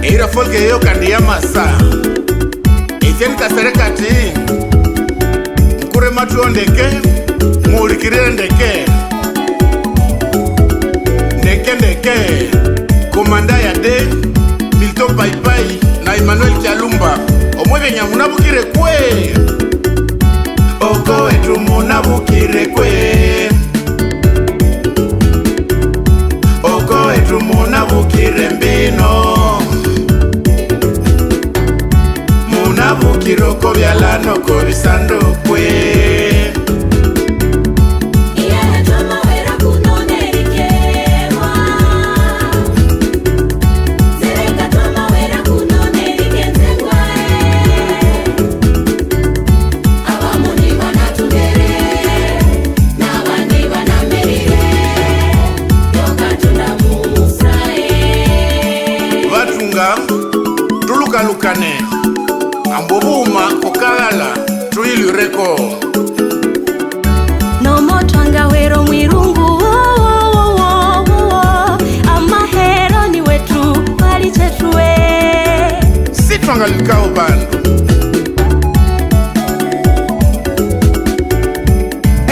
Ira folke yo kandia masa Etieni kaserekati Mkure matu ondeke Mulikire ndeke Ndeke Komanda ya de Milton Paipai na Emmanuel Kialumba Omwebe nyamunabukire kwe Oko etu munabukire kwe Oko etu munabukire mbino Munabukiroko byalano ko bisando kwe Tulukalukane ambobuma kokala tuilureko no motwanga wero mwirungu amahero ni wetu pali chetue sitwanga likao bandu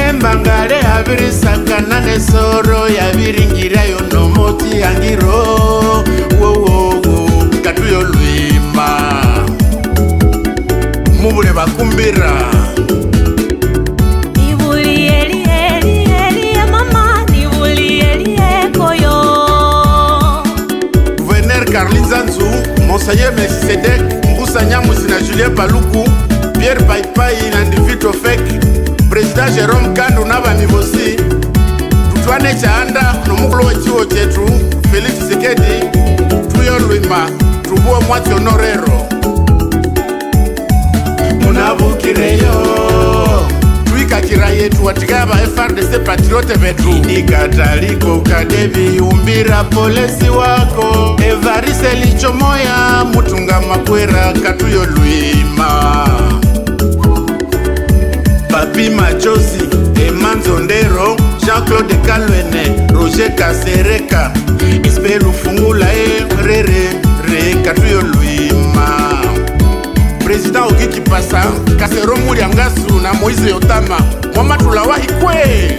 embangale habiri sakana nesoro yabiringira yono moti angiro katuyo lwima mubule bakumbira Nibuli eli mama nibuli eli koyo Gouverneur Carlin Zanzu Monseigneur Melchisedek Mbusa Nyamusi na Julien Paluku Pierre Paipai na Ndivito Fek President Jérôme Kandu na bamibosi tutwane chaanda nomukulu wechiwo chetu Felix Tshisekedi tuyo lwima tubuwa mwati honorero munabukireyo tuikakira yetu watikaba FRDC patriote betu ikataliko kadevi umbira polisi wako Evarise lichomoya mutunga makwera katuyo lwima Papi Machozi Emanzo Ndero Jean-Claude Kalwene Roger Kasereka Isbelu Fungula Rere katuyo lwima President Ogiki Pasa Kasero Muliangasu na Moise Yotama Mwamatula wahi kwe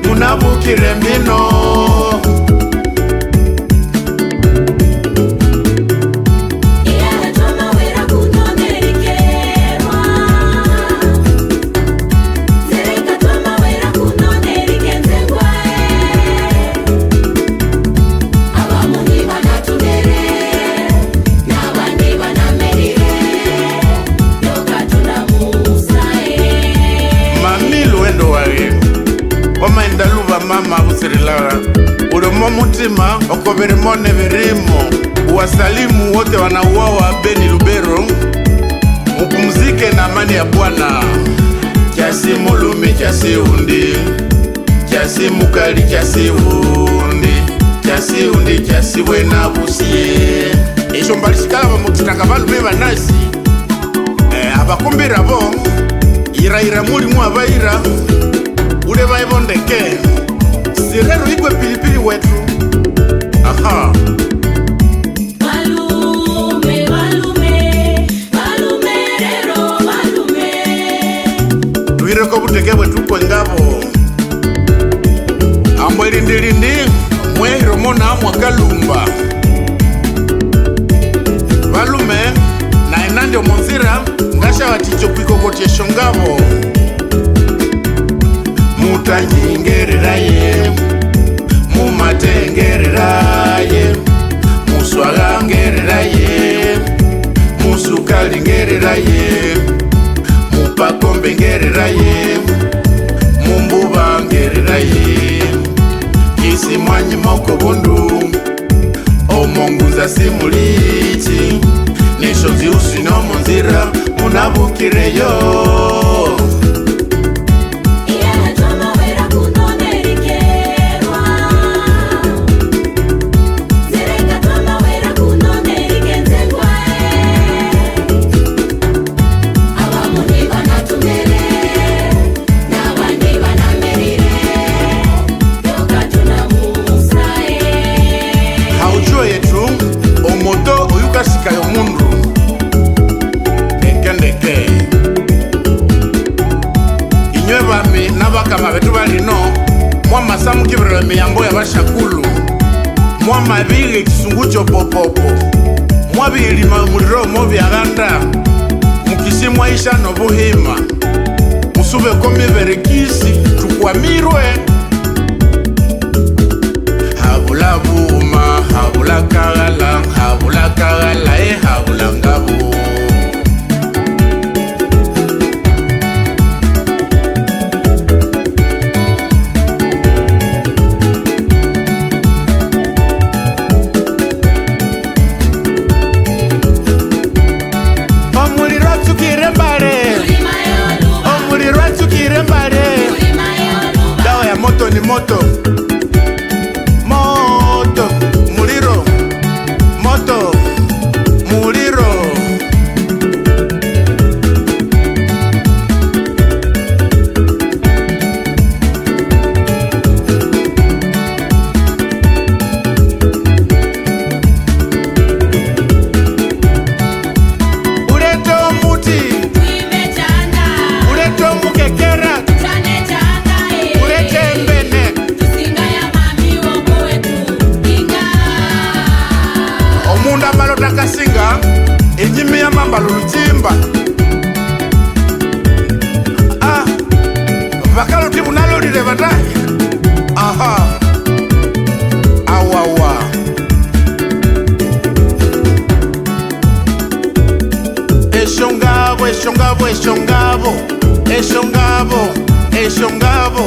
Munabukire mbino mama usirilara ulomo mutima okoberemo neverimo uwasalimu wote wanauawa Beni Lubero mupumzike na amani ya Bwana kiasi mulumi kiasi undi kiasi mukali kiasi undi kiasi wena busie isho mbalishikala bamutitanga balume banasi abakumbira bo ira mulimu abaira ule baibondeke Sirero igwe pilipili wetu aha tuireko buteke wetu kwengabo ambo ilindilindi mwehiro mona mwakalumba balume na enande omonzira ngasha waticho kwikokotyesho ngabo mutanyingereraye mumatengereraye muswagangereraye musukalingereraye mupakombengereraye mumbubangereraye isimwanyi moko bundu omonguza simulichi nisho ziusi no munzira munabukireyo mucho popopo mwabilima muliro movyaganda mukisimwa isha nobuhima musubeko miberekisi tukwamirwe habula buma habula kagala habula kagala habula ngabu moto ni moto moto muliro moto muliro uleto muti uleto mukekera omunda malota kasinga enyimi ya mambalo lutimba vakaloti munalolile vataki aha awawa eshongavo eshongavo eshongavo eshongavo eshongavo